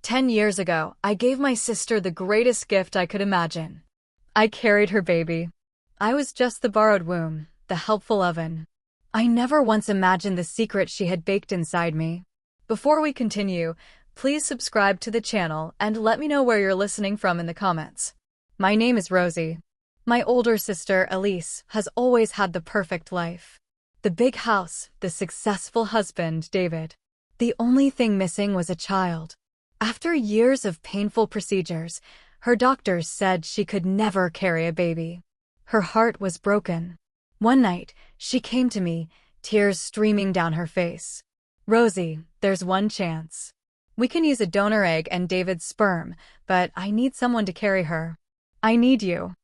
10 years ago, I gave my sister the greatest gift I could imagine. I carried her baby. I was just the borrowed womb, the helpful oven. I never once imagined the secret she had baked inside me. Before we continue, please subscribe to the channel and let me know where you're listening from in the comments. My name is Rosie. My older sister, Elise, has always had the perfect life. The big house, the successful husband, David. The only thing missing was a child. After years of painful procedures, her doctors said she could never carry a baby. Her heart was broken. One night, she came to me, tears streaming down her face. "Rosie, there's one chance. We can use a donor egg and David's sperm, but I need someone to carry her. I need you."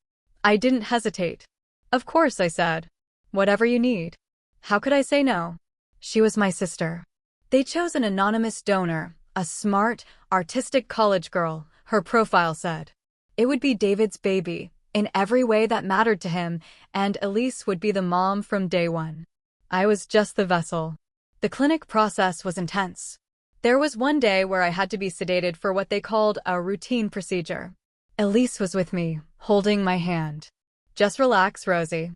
I didn't hesitate. "Of course," I said. "Whatever you need." How could I say no? She was my sister. They chose an anonymous donor, a smart, artistic college girl, her profile said. It would be David's baby, in every way that mattered to him, and Elise would be the mom from day one. I was just the vessel. The clinic process was intense. There was one day where I had to be sedated for what they called a routine procedure. Elise was with me, holding my hand. "Just relax, Rosie.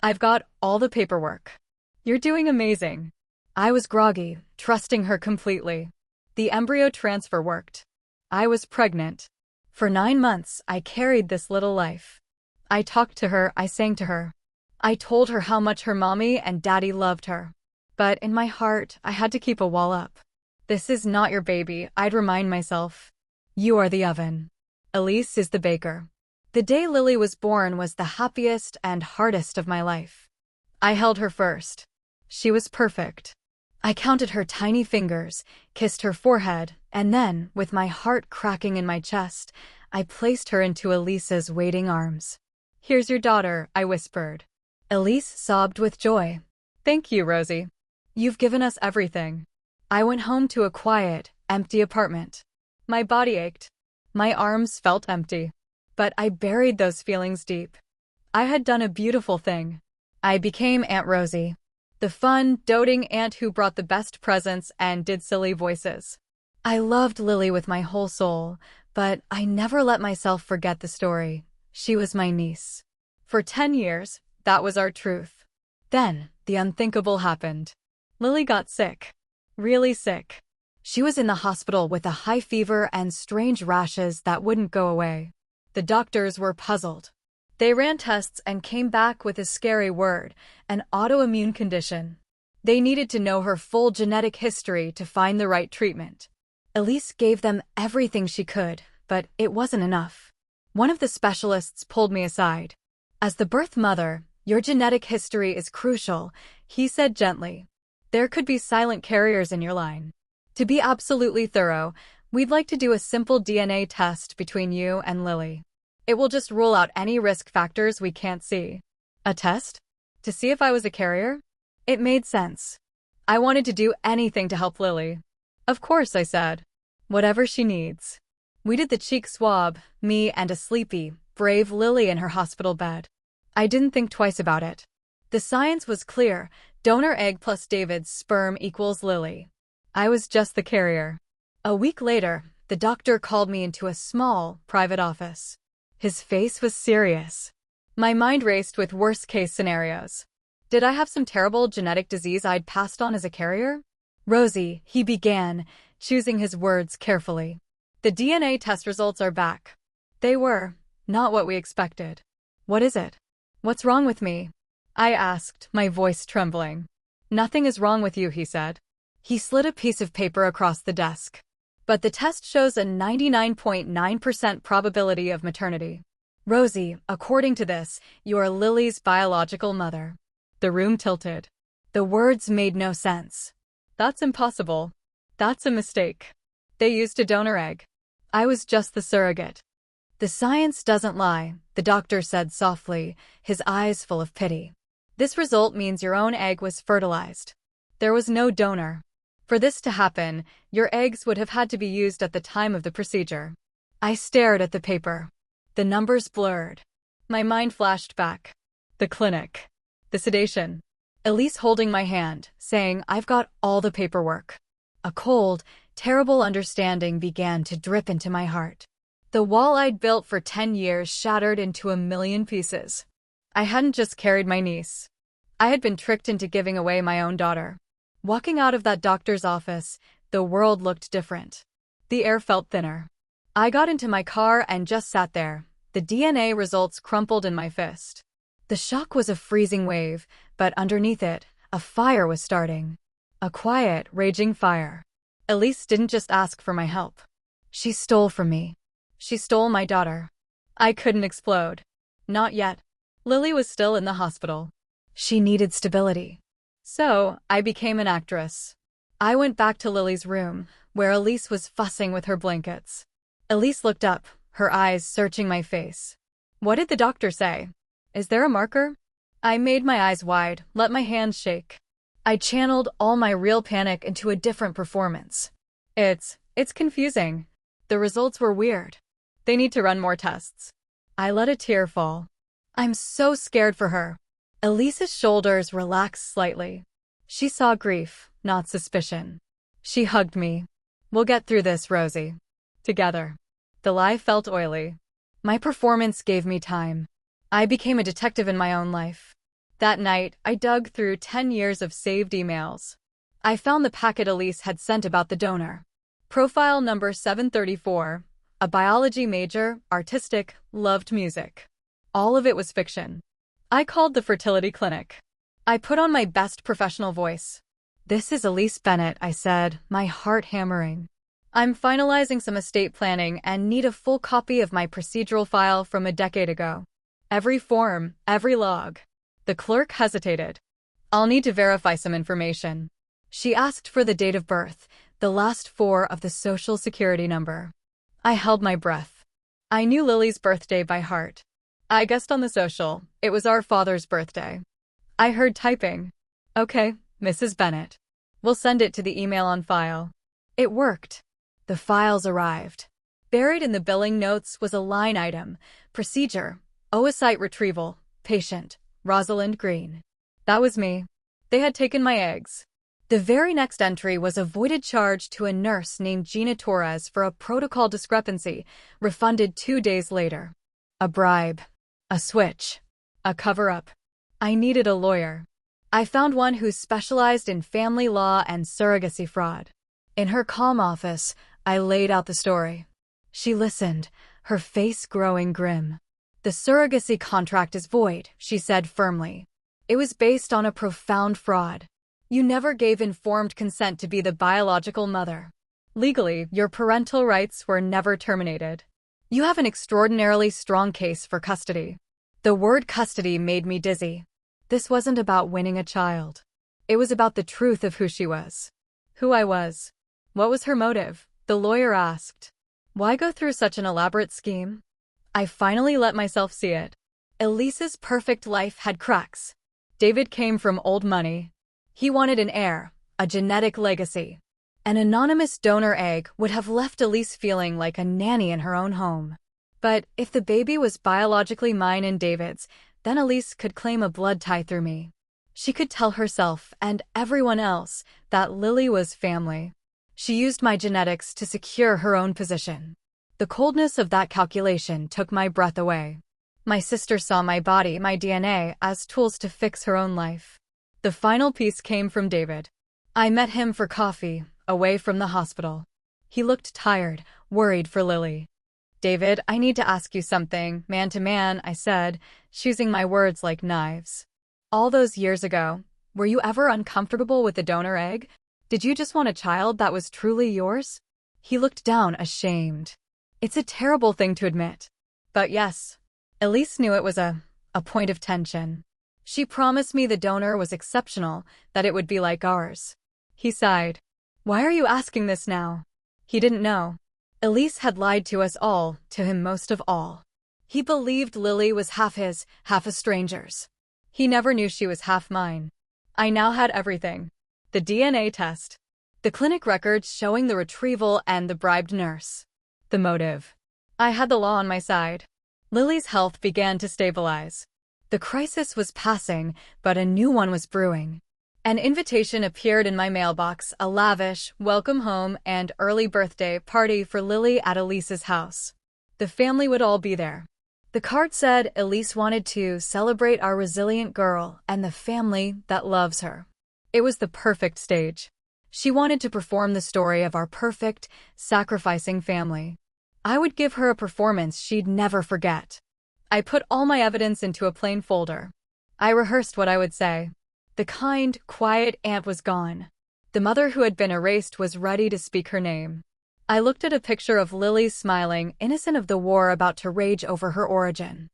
I've got all the paperwork. You're doing amazing." I was groggy, trusting her completely. The embryo transfer worked. I was pregnant. For 9 months, I carried this little life. I talked to her, I sang to her. I told her how much her mommy and daddy loved her. But in my heart, I had to keep a wall up. "This is not your baby," I'd remind myself. "You are the oven. Elise is the baker." The day Lily was born was the happiest and hardest of my life. I held her first. She was perfect. I counted her tiny fingers, kissed her forehead, and then, with my heart cracking in my chest, I placed her into Elise's waiting arms. "Here's your daughter," I whispered. Elise sobbed with joy. "Thank you, Rosie. You've given us everything." I went home to a quiet, empty apartment. My body ached. My arms felt empty. But I buried those feelings deep. I had done a beautiful thing. I became Aunt Rosie. The fun, doting aunt who brought the best presents and did silly voices. I loved Lily with my whole soul, but I never let myself forget the story. She was my niece. For 10 years, that was our truth. Then, the unthinkable happened. Lily got sick. Really sick. She was in the hospital with a high fever and strange rashes that wouldn't go away. The doctors were puzzled. They ran tests and came back with a scary word, an autoimmune condition. They needed to know her full genetic history to find the right treatment. Elise gave them everything she could, but it wasn't enough. One of the specialists pulled me aside. "As the birth mother, your genetic history is crucial," he said gently. "There could be silent carriers in your line. To be absolutely thorough, we'd like to do a simple DNA test between you and Lily. It will just rule out any risk factors we can't see." A test? To see if I was a carrier? It made sense. I wanted to do anything to help Lily. "Of course," I said. "Whatever she needs." We did the cheek swab, me and a sleepy, brave Lily in her hospital bed. I didn't think twice about it. The science was clear. Donor egg plus David's sperm equals Lily. I was just the carrier. A week later, the doctor called me into a small, private office. His face was serious. My mind raced with worst-case scenarios. Did I have some terrible genetic disease I'd passed on as a carrier? "Rosie," he began, choosing his words carefully. "The DNA test results are back." They were not what we expected. "What is it? What's wrong with me?" I asked, my voice trembling. "Nothing is wrong with you," he said. He slid a piece of paper across the desk. "But the test shows a 99.9% probability of maternity. Rosie, according to this, you are Lily's biological mother." The room tilted. The words made no sense. "That's impossible. That's a mistake. They used a donor egg. I was just the surrogate." "The science doesn't lie," the doctor said softly, his eyes full of pity. "This result means your own egg was fertilized. There was no donor. For this to happen, your eggs would have had to be used at the time of the procedure." I stared at the paper. The numbers blurred. My mind flashed back. The clinic. The sedation. Elise holding my hand, saying, "I've got all the paperwork." A cold, Terrible understanding began to drip into my heart. The wall I'd built for 10 years shattered into a million pieces. I hadn't just carried my niece. I had been tricked into giving away my own daughter. Walking out of that doctor's office, the world looked different. The air felt thinner. I got into my car and just sat there, the DNA results crumpled in my fist. The shock was a freezing wave, but underneath it, a fire was starting. A quiet, raging fire. Elise didn't just ask for my help. She stole from me. She stole my daughter. I couldn't explode. Not yet. Lily was still in the hospital. She needed stability. So, I became an actress. I went back to Lily's room, where Elise was fussing with her blankets. Elise looked up, her eyes searching my face. What did the doctor say? Is there a marker? I made my eyes wide, let my hands shake. I channeled all my real panic into a different performance. It's confusing. The results were weird. They need to run more tests. I let a tear fall. I'm so scared for her. Elise's shoulders relaxed slightly. She saw grief, not suspicion. She hugged me. We'll get through this, Rosie. Together. The lie felt oily. My performance gave me time. I became a detective in my own life. That night, I dug through 10 years of saved emails. I found the packet Elise had sent about the donor. Profile number 734, a biology major, artistic, loved music. All of it was fiction. I called the fertility clinic. I put on my best professional voice. This is Elise Bennett, I said, my heart hammering. I'm finalizing some estate planning and need a full copy of my procedural file from a decade ago. Every form, every log. The clerk hesitated. I'll need to verify some information. She asked for the date of birth, the last 4 of the social security number. I held my breath. I knew Lily's birthday by heart. I guessed on the social, it was our father's birthday. I heard typing. Okay, Mrs. Bennett. We'll send it to the email on file. It worked. The files arrived. Buried in the billing notes was a line item, procedure, oocyte retrieval, patient, Rosalind Green. That was me. They had taken my eggs. The very next entry was a voided charge to a nurse named Gina Torres for a protocol discrepancy, refunded 2 days later. A bribe. A switch. A cover-up. I needed a lawyer. I found one who specialized in family law and surrogacy fraud. In her calm office, I laid out the story. She listened, her face growing grim. The surrogacy contract is void, she said firmly. It was based on a profound fraud. You never gave informed consent to be the biological mother. Legally, your parental rights were never terminated. You have an extraordinarily strong case for custody. The word custody made me dizzy. This wasn't about winning a child. It was about the truth of who she was. Who I was. What was her motive? The lawyer asked. Why go through such an elaborate scheme? I finally let myself see it. Elise's perfect life had cracks. David came from old money. He wanted an heir, a genetic legacy. An anonymous donor egg would have left Elise feeling like a nanny in her own home. But if the baby was biologically mine and David's, then Elise could claim a blood tie through me. She could tell herself and everyone else that Lily was family. She used my genetics to secure her own position. The coldness of that calculation took my breath away. My sister saw my body, my DNA, as tools to fix her own life. The final piece came from David. I met him for coffee, away from the hospital. He looked tired, worried for Lily. David, I need to ask you something, man to man, I said, choosing my words like knives. All those years ago, were you ever uncomfortable with the donor egg? Did you just want a child that was truly yours? He looked down, ashamed. It's a terrible thing to admit. But yes, Elise knew it was a point of tension. She promised me the donor was exceptional, that it would be like ours. He sighed. Why are you asking this now? He didn't know. Elise had lied to us all, to him most of all. He believed Lily was half his, half a stranger's. He never knew she was half mine. I now had everything. The DNA test. The clinic records showing the retrieval and the bribed nurse. The motive. I had the law on my side. Lily's health began to stabilize. The crisis was passing, but a new one was brewing. An invitation appeared in my mailbox, a lavish welcome home and early birthday party for Lily at Elise's house. The family would all be there. The card said Elise wanted to celebrate our resilient girl and the family that loves her. It was the perfect stage. She wanted to perform the story of our perfect, sacrificing family. I would give her a performance she'd never forget. I put all my evidence into a plain folder. I rehearsed what I would say. The kind, quiet aunt was gone. The mother who had been erased was ready to speak her name. I looked at a picture of Lily smiling, innocent of the war about to rage over her origin.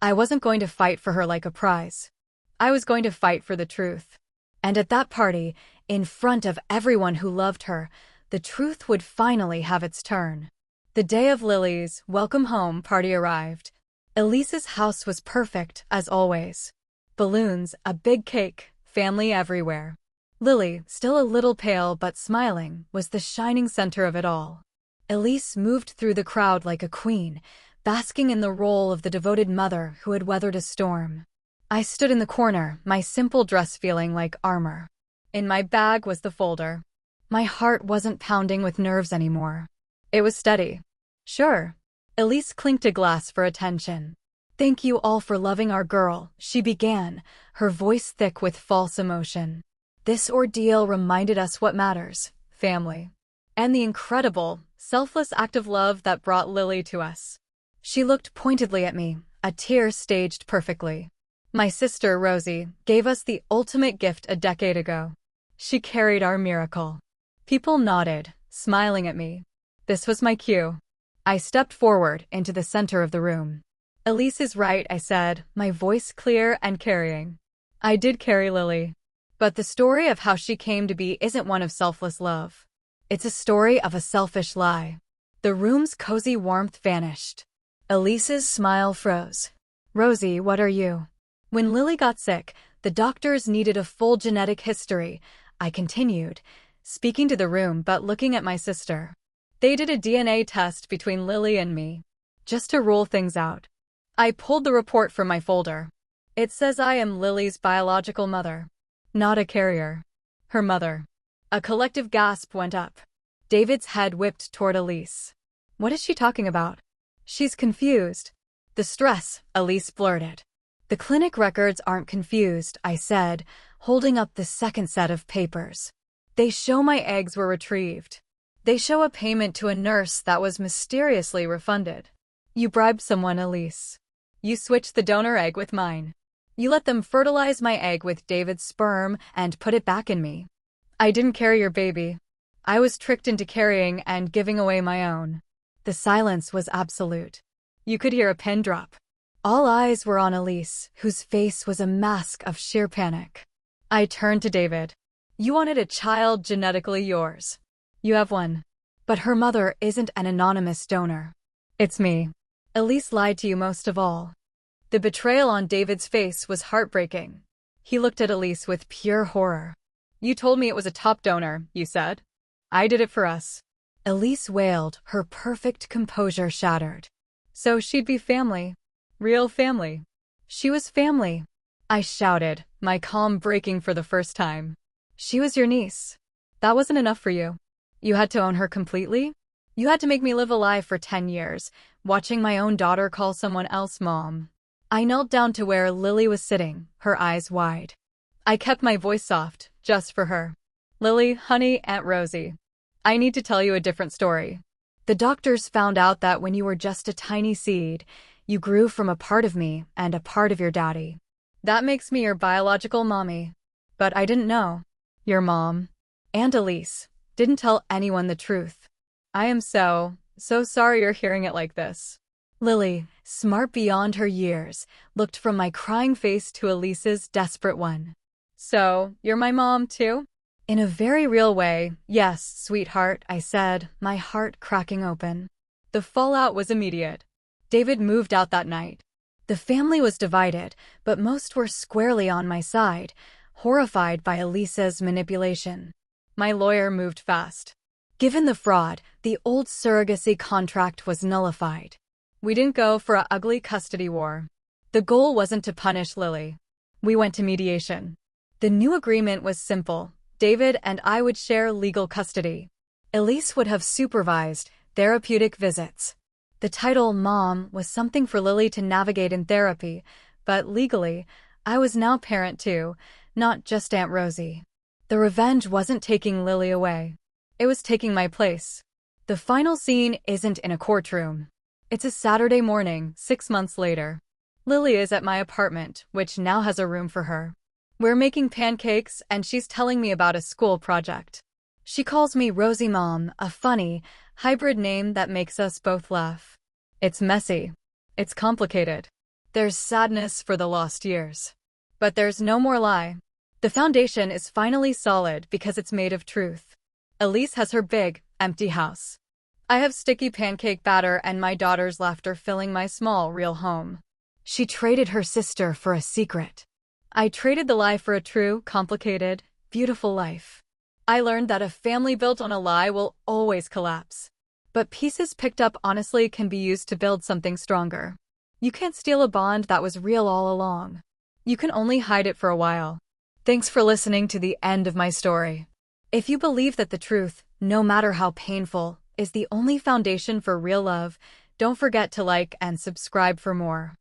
I wasn't going to fight for her like a prize. I was going to fight for the truth. And at that party, in front of everyone who loved her, the truth would finally have its turn. The day of Lily's welcome home party arrived. Elise's house was perfect, as always. Balloons, a big cake, family everywhere. Lily, still a little pale but smiling, was the shining center of it all. Elise moved through the crowd like a queen, basking in the role of the devoted mother who had weathered a storm. I stood in the corner, my simple dress feeling like armor. In my bag was the folder. My heart wasn't pounding with nerves anymore. It was steady. Sure. Elise clinked a glass for attention. "Thank you all for loving our girl," she began, her voice thick with false emotion. This ordeal reminded us what matters: family. And the incredible, selfless act of love that brought Lily to us. She looked pointedly at me, a tear staged perfectly. My sister, Rosie, gave us the ultimate gift a decade ago. She carried our miracle. People nodded, smiling at me. This was my cue. I stepped forward into the center of the room. "Elise is right," I said, my voice clear and carrying. I did carry Lily. But the story of how she came to be isn't one of selfless love. It's a story of a selfish lie. The room's cozy warmth vanished. Elise's smile froze. "Rosie, what are you?" "When Lily got sick, the doctors needed a full genetic history," I continued, speaking to the room but looking at my sister. "They did a DNA test between Lily and me, just to rule things out." I pulled the report from my folder. It says I am Lily's biological mother, not a carrier. Her mother. A collective gasp went up. David's head whipped toward Elise. "What is she talking about?" "She's confused." "The stress," Elise blurted. "The clinic records aren't confused," I said, holding up the second set of papers. "They show my eggs were retrieved. They show a payment to a nurse that was mysteriously refunded." "You bribed someone, Elise. You switched the donor egg with mine. You let them fertilize my egg with David's sperm and put it back in me. I didn't carry your baby. I was tricked into carrying and giving away my own." The silence was absolute. You could hear a pin drop. All eyes were on Elise, whose face was a mask of sheer panic. I turned to David. "You wanted a child genetically yours. You have one. But her mother isn't an anonymous donor. It's me. Elise lied to you most of all." The betrayal on David's face was heartbreaking. He looked at Elise with pure horror. "You told me it was a top donor, you said. I did it for us." Elise wailed, her perfect composure shattered. "So she'd be family. Real family." "She was family," I shouted, my calm breaking for the first time. "She was your niece. That wasn't enough for you. You had to own her completely? You had to make me live a lie for 10 years, watching my own daughter call someone else mom." I knelt down to where Lily was sitting, her eyes wide. I kept my voice soft, just for her. "Lily, honey, Aunt Rosie, I need to tell you a different story. The doctors found out that when you were just a tiny seed, you grew from a part of me and a part of your daddy. That makes me your biological mommy. But I didn't know. Your mom, Aunt Elise, didn't tell anyone the truth. I am so sorry you're hearing it like this." Lily, smart beyond her years, looked from my crying face to Elise's desperate one. "So, you're my mom, too?" "In a very real way, yes, sweetheart," I said, my heart cracking open. The fallout was immediate. David moved out that night. The family was divided, but most were squarely on my side, horrified by Elise's manipulation. My lawyer moved fast. Given the fraud, the old surrogacy contract was nullified. We didn't go for a ugly custody war. The goal wasn't to punish Lily. We went to mediation. The new agreement was simple. David and I would share legal custody. Elise would have supervised therapeutic visits. The title Mom was something for Lily to navigate in therapy, but legally, I was now parent too, not just Aunt Rosie. The revenge wasn't taking Lily away. It was taking my place. The final scene isn't in a courtroom. It's a Saturday morning, 6 months later. Lily is at my apartment, which now has a room for her. We're making pancakes, and she's telling me about a school project. She calls me Rosie Mom, a funny, hybrid name that makes us both laugh. It's messy. It's complicated. There's sadness for the lost years. But there's no more lie. The foundation is finally solid because it's made of truth. Elise has her big, empty house. I have sticky pancake batter and my daughter's laughter filling my small, real home. She traded her sister for a secret. I traded the lie for a true, complicated, beautiful life. I learned that a family built on a lie will always collapse. But pieces picked up honestly can be used to build something stronger. You can't steal a bond that was real all along. You can only hide it for a while. Thanks for listening to the end of my story. If you believe that the truth, no matter how painful, is the only foundation for real love, don't forget to like and subscribe for more.